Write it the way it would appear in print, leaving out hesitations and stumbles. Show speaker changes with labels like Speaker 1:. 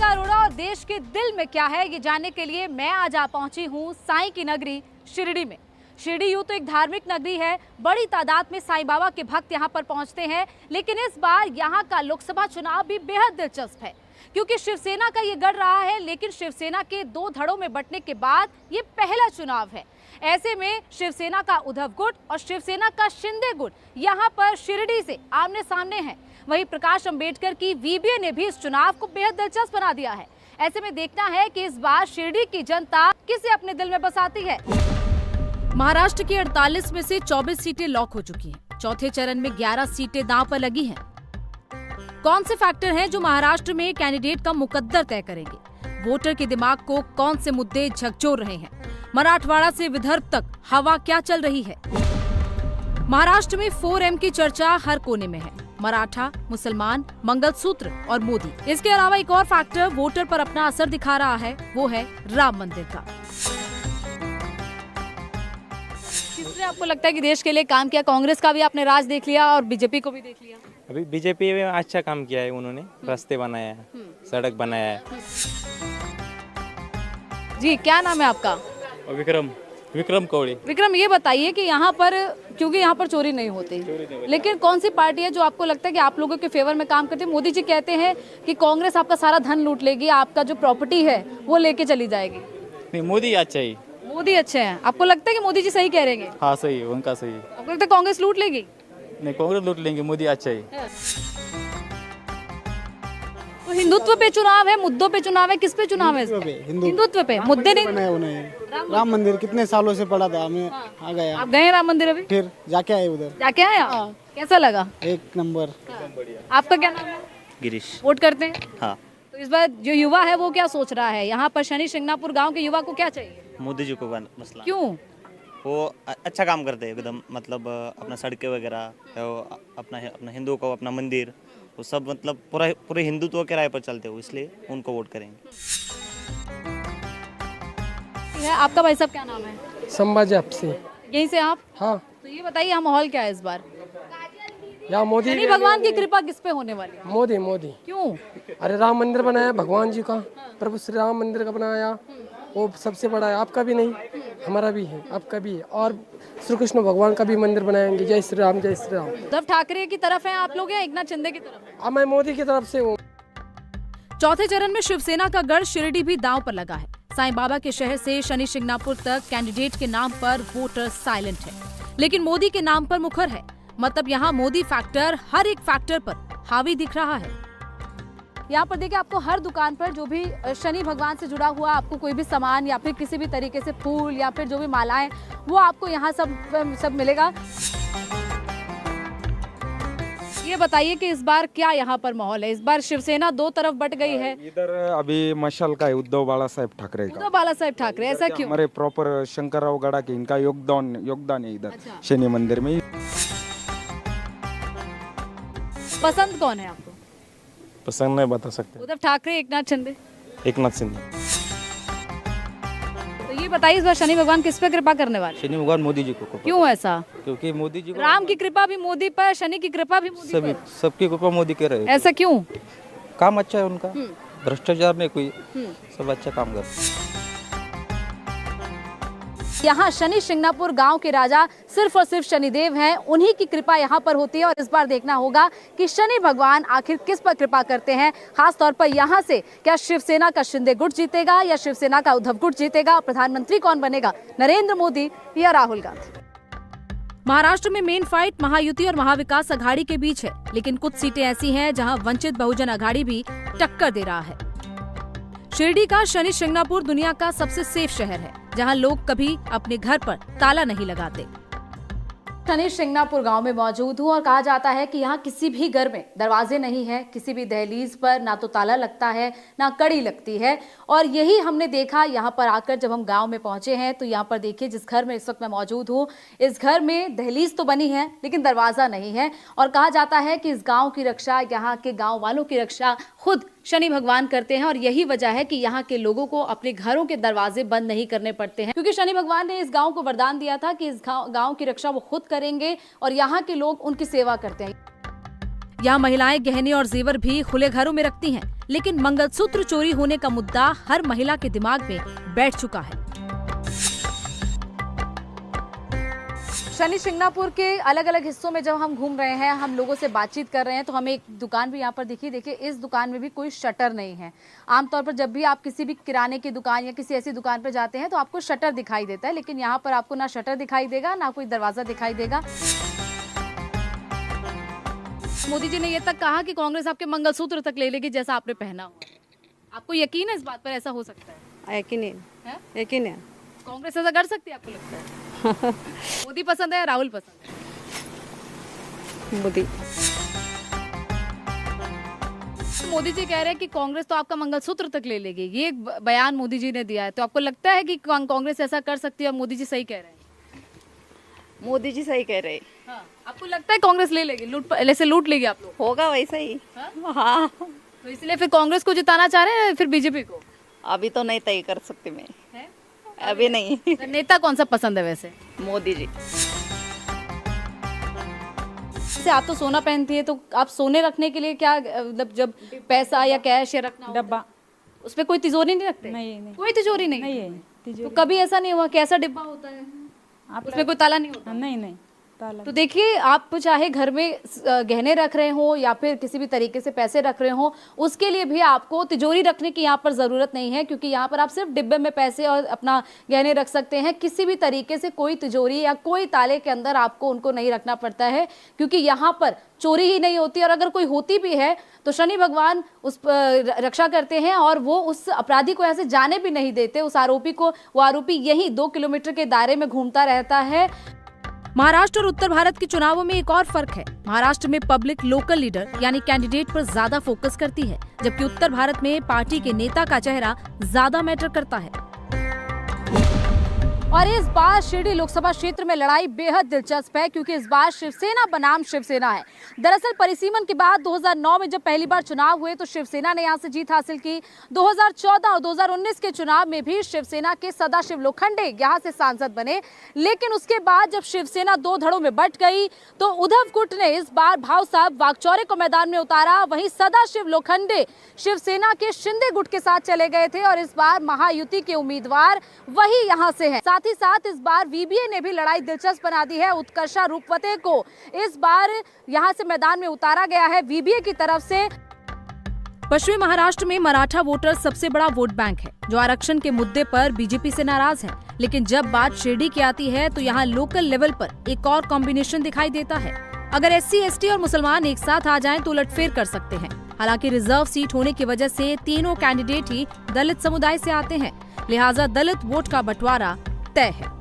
Speaker 1: अरोड़ा और देश के दिल में क्या है ये जानने के लिए मैं आज आ पहुंची हूं साईं की नगरी शिरडी में। शिरडी यूं तो एक धार्मिक नगरी है, बड़ी तादाद में साईं बाबा के भक्त यहां पर पहुंचते हैं, लेकिन इस बार यहां का लोकसभा चुनाव भी बेहद दिलचस्प है क्योंकि शिवसेना का ये गढ़ रहा है, लेकिन शिवसेना के दो धड़ों में बंटने के बाद ये पहला चुनाव है। ऐसे में शिवसेना का उद्धव गुट और शिवसेना का शिंदे गुट यहाँ पर शिरडी से आमने सामने हैं। वहीं प्रकाश अंबेडकर की वीबीए ने भी इस चुनाव को बेहद दिलचस्प बना दिया है। ऐसे में देखना है कि इस बार शिरडी की जनता किसे अपने दिल में बसाती है। महाराष्ट्र की 48 में से 24 सीटें लॉक हो चुकी हैं। चौथे चरण में 11 सीटें दांव पर लगी हैं। कौन से फैक्टर हैं जो महाराष्ट्र में कैंडिडेट का मुकद्दर तय करेंगे? वोटर के दिमाग को कौन से मुद्दे झकझोर रहे हैं? मराठवाड़ा से विदर्भ तक हवा क्या चल रही है? महाराष्ट्र में 4M की चर्चा हर कोने में है। मराठा, मुसलमान, मंगलसूत्र और मोदी। इसके अलावा एक और फैक्टर वोटर पर अपना असर दिखा रहा है, वो है राम मंदिर का। किसने आपको लगता है कि देश के लिए काम किया? कांग्रेस का भी आपने राज देख लिया और बीजेपी को भी देख लिया।
Speaker 2: अभी बीजेपी में अच्छा काम किया है, उन्होंने रास्ते बनाया है, सड़क बनाया है।
Speaker 1: जी, क्या नाम है आपका?
Speaker 2: विक्रम कौड़ी।
Speaker 1: विक्रम, ये बताइए कि यहाँ पर, क्योंकि यहाँ पर चोरी नहीं होती, लेकिन कौन सी पार्टी है जो आपको लगता है कि आप लोगों के फेवर में काम करती है? मोदी जी कहते हैं कि कांग्रेस आपका सारा धन लूट लेगी, आपका जो प्रॉपर्टी है वो लेके चली जाएगी।
Speaker 2: नहीं, मोदी अच्छा ही।
Speaker 1: मोदी अच्छे हैं। आपको लगता है कि मोदी जी सही कह रहे हैं?
Speaker 2: हाँ, सही है, उनका सही है।
Speaker 1: आपको लगता है कांग्रेस लूट लेगी?
Speaker 2: नहीं, कांग्रेस लूट लेंगे, मोदी अच्छा ही।
Speaker 1: तो हिंदुत्व पे चुनाव है, मुद्दों पे चुनाव है, किस पे चुनाव है? हिंदुत्व पे। मुद्दे नहीं
Speaker 3: बनाया उन्हें। राम मंदिर कितने सालों से पड़ा था, हमें आ गया।
Speaker 1: आप गए राम मंदिर अभी?
Speaker 3: फिर जाके आए उधर।
Speaker 1: जाके आए आप? कैसा लगा?
Speaker 3: एक नंबर।
Speaker 1: आपका क्या नाम है?
Speaker 4: गिरीश।
Speaker 1: वोट करते हैं?
Speaker 4: हाँ।
Speaker 1: तो इस बार जो युवा है वो क्या सोच रहा है? यहाँ पर शनि शिंगणापुर गांव के युवा को क्या चाहिए?
Speaker 4: मोदी जी को मसला।
Speaker 1: क्यों?
Speaker 4: वो अच्छा काम करते हैं एकदम, मतलब अपना सड़कें वगैरह, अपना हिंदुओं का अपना मंदिर, वो सब मतलब पूरे हिंदुत्व के राय पर चलते हो, इसलिए उनको वोट करेंगे।
Speaker 1: आपका भाई साहब क्या नाम है?
Speaker 5: संभाजी आपसे।
Speaker 1: यहीं से आप?
Speaker 5: हाँ।
Speaker 1: तो ये बताइए यहाँ माहौल क्या है इस बार?
Speaker 5: या मोदी
Speaker 1: शनि भगवान की कृपा किस पे होने वाली है?
Speaker 5: मोदी।
Speaker 1: क्यों?
Speaker 5: अरे राम मंदिर बनाया भगवान जी का, प्रभु श्री राम मंदिर का बनाया, वो सबसे बड़ा है। आपका भी नहीं, हमारा भी है, आपका भी है। और श्री कृष्ण भगवान का भी मंदिर बनाएंगे। जय श्री राम, जय श्री राम।
Speaker 1: उद्धव ठाकरे की तरफ हैं आप लोग या एकनाथ शिंदे की तरफ?
Speaker 5: अब मैं मोदी की तरफ से हूँ।
Speaker 1: चौथे चरण में शिवसेना का गढ़ शिरडी भी दांव पर लगा है। साईं बाबा के शहर से शनि शिंगणापुर तक कैंडिडेट के नाम पर वोटर साइलेंट है, लेकिन मोदी के नाम पर मुखर है। मतलब यहाँ मोदी फैक्टर हर एक फैक्टर पर हावी दिख रहा है। यहाँ पर देखिए, आपको हर दुकान पर जो भी शनि भगवान से जुड़ा हुआ आपको कोई भी सामान या फिर किसी भी तरीके से फूल या फिर जो भी मालाएं, वो आपको यहाँ सब मिलेगा। ये बताइए कि इस बार क्या यहाँ पर माहौल है? इस बार शिवसेना दो तरफ बट गई है।
Speaker 6: इधर अभी मशाल का है उद्धव बाला साहेब ठाकरे का।
Speaker 1: उद्धव बाला साहेब ठाकरे, ऐसा क्यों?
Speaker 6: हमारे प्रॉपर शंकरराव गड़ा के इनका योगदान है इधर।
Speaker 1: अच्छा।
Speaker 6: शनि मंदिर में।
Speaker 1: पसंद कौन है आपको?
Speaker 2: पसंद नहीं बता सकते।
Speaker 1: उद्धव ठाकरे, एकनाथ शिंदे?
Speaker 2: एकनाथ शिंदे।
Speaker 1: तो ये बताइए इस बार शनि भगवान किस पे कृपा करने वाले?
Speaker 2: शनि भगवान मोदी जी को।
Speaker 1: क्यों ऐसा?
Speaker 2: क्योंकि मोदी जी को
Speaker 1: राम की कृपा भी मोदी पर, शनि की कृपा भी मोदी पर।
Speaker 2: सबकी कृपा मोदी के रहे।
Speaker 1: ऐसा क्यों?
Speaker 2: काम अच्छा है उनका, भ्रष्टाचार नहीं कोई, सब अच्छा काम कर।
Speaker 1: यहाँ शनि शिंगणापुर गांव के राजा सिर्फ और सिर्फ शनिदेव हैं, उन्हीं की कृपा यहाँ पर होती है। और इस बार देखना होगा कि शनि भगवान आखिर किस पर कृपा करते हैं। खास तौर पर यहाँ से क्या शिवसेना का शिंदे गुट जीतेगा या शिवसेना का उद्धव गुट जीतेगा? प्रधानमंत्री कौन बनेगा, नरेंद्र मोदी या राहुल गांधी? महाराष्ट्र में मेन फाइट महायुति और महाविकास अघाड़ी के बीच है, लेकिन कुछ सीटें ऐसी हैं जहां वंचित बहुजन अघाड़ी भी टक्कर दे रहा है। शिरडी का शनि शिंगणापुर दुनिया का सबसे सेफ शहर है, जहां लोग कभी अपने घर पर ताला नहीं लगाते। शनि शिंगणापुर गांव में मौजूद हूँ और कहा जाता है कि यहाँ किसी भी घर में दरवाजे नहीं है, किसी भी दहलीज पर ना तो ताला लगता है ना कड़ी लगती है। और यही हमने देखा यहाँ पर आकर जब हम गांव में पहुंचे हैं। तो यहाँ पर देखिए, जिस घर में इस वक्त मैं मौजूद हूँ, इस घर में दहलीज तो बनी है लेकिन दरवाजा नहीं है। और कहा जाता है कि इस गाँव की रक्षा, यहाँ के गाँव वालों की रक्षा खुद शनि भगवान करते हैं। और यही वजह है कि यहाँ के लोगों को अपने घरों के दरवाजे बंद नहीं करने पड़ते हैं, क्योंकि शनि भगवान ने इस गांव को वरदान दिया था कि इस गांव की रक्षा वो खुद करेंगे और यहाँ के लोग उनकी सेवा करते हैं। यहाँ महिलाएं गहने और जेवर भी खुले घरों में रखती हैं, लेकिन मंगलसूत्र चोरी होने का मुद्दा हर महिला के दिमाग में बैठ चुका है। शनि शिंगणापुर के अलग अलग हिस्सों में जब हम घूम रहे हैं, हम लोगों से बातचीत कर रहे हैं, तो हमें एक दुकान भी यहाँ पर दिखी। देखिए, इस दुकान में भी कोई शटर नहीं है। आमतौर पर जब भी आप किसी भी किराने की दुकान या किसी ऐसी दुकान पर जाते हैं तो आपको शटर दिखाई देता है, लेकिन यहाँ पर आपको ना शटर दिखाई देगा, ना कोई दरवाजा दिखाई देगा। मोदी जी ने ये तक कहा कि कांग्रेस आपके मंगलसूत्र तक ले लेगी जैसा आपने पहना हो। आपको यकीन है इस बात पर, ऐसा हो सकता है?
Speaker 7: यकीन है, यकीन है।
Speaker 1: कांग्रेस ऐसा कर सकती है, आपको लगता है? मोदी पसंद है या राहुल पसंद है?
Speaker 7: मोदी।
Speaker 1: मोदी जी कह रहे हैं कि कांग्रेस तो आपका मंगलसूत्र तक ले लेगी, ये एक बयान मोदी जी ने दिया है। तो आपको लगता है कि कांग्रेस ऐसा कर सकती है और मोदी जी सही कह रहे हैं?
Speaker 7: मोदी जी सही कह रहे हैं।
Speaker 1: हाँ। आपको लगता है कांग्रेस ले लेगी, लूट लेगी आप लोग?
Speaker 7: होगा वैसा ही। हाँ।
Speaker 1: तो इसलिए फिर कांग्रेस को जिताना चाह रहे हैं, फिर बीजेपी को?
Speaker 7: अभी तो नहीं तय कर सकती मैं, अभी नहीं।
Speaker 1: तो नेता कौन सा पसंद है वैसे?
Speaker 7: मोदी जी।
Speaker 1: जैसे आप तो सोना पहनती है, तो आप सोने रखने के लिए क्या, मतलब जब पैसा या कैश या रखना
Speaker 8: डब्बा,
Speaker 1: उसमें कोई तिजोरी नहीं रखते?
Speaker 8: नहीं।
Speaker 1: कोई तिजोरी नहीं?
Speaker 8: नहीं है
Speaker 1: तो
Speaker 8: तिजोरी।
Speaker 1: कभी ऐसा नहीं हुआ? कैसा डिब्बा होता है? उसमें कोई ताला नहीं होता?
Speaker 8: नहीं ताला।
Speaker 1: तो देखिए, आप चाहे घर में गहने रख रहे हो या फिर किसी भी तरीके से पैसे रख रहे हो, उसके लिए भी आपको तिजोरी रखने की यहाँ पर ज़रूरत नहीं है, क्योंकि यहाँ पर आप सिर्फ डिब्बे में पैसे और अपना गहने रख सकते हैं। किसी भी तरीके से कोई तिजोरी या कोई ताले के अंदर आपको उनको नहीं रखना पड़ता है, क्योंकि यहाँ पर चोरी ही नहीं होती। और अगर कोई होती भी है तो शनि भगवान उस पर रक्षा करते हैं और वो उस अपराधी को ऐसे जाने भी नहीं देते, उस आरोपी को। वो आरोपी यही 2 किलोमीटर के दायरे में घूमता रहता है। महाराष्ट्र और उत्तर भारत के चुनावों में एक और फर्क है। महाराष्ट्र में पब्लिक लोकल लीडर यानी कैंडिडेट पर ज्यादा फोकस करती है, जबकि उत्तर भारत में पार्टी के नेता का चेहरा ज्यादा मैटर करता है। और इस बार शिरडी लोकसभा क्षेत्र में लड़ाई बेहद दिलचस्प है, क्योंकि इस बार शिवसेना बनाम शिवसेना है। दरअसल परिसीमन के बाद 2009 में जब पहली बार चुनाव हुए तो शिवसेना ने यहां से जीत हासिल की। 2014 और 2019 के चुनाव में भी शिवसेना के सदाशिव लोखंडे यहां से सांसद बने, लेकिन उसके बाद जब शिवसेना 2 धड़ों में बंट गई तो उद्धव गुट ने इस बार भाव साहब वाकचौरे को मैदान में उतारा। वहीं सदाशिव लोखंडे शिवसेना के शिंदे गुट के साथ चले गए थे और इस बार महायुति के उम्मीदवार वही यहां से हैं। साथ ही साथ इस बार वीबीए ने भी लड़ाई दिलचस्प बना दी है। उत्कर्षा रूपवते को इस बार यहां से मैदान में उतारा गया है वीबीए की तरफ से। पश्चिमी महाराष्ट्र में मराठा वोटर सबसे बड़ा वोट बैंक है, जो आरक्षण के मुद्दे पर बीजेपी से नाराज है। लेकिन जब बात शिरडी की आती है तो यहाँ लोकल लेवल पर एक और कॉम्बिनेशन दिखाई देता है। अगर SC, ST और मुसलमान एक साथ आ जाएं तो उलटफेर कर सकते हैं। हालांकि रिजर्व सीट होने की वजह से तीनों कैंडिडेट ही दलित समुदाय से आते हैं, लिहाजा दलित वोट का बंटवारा तय है।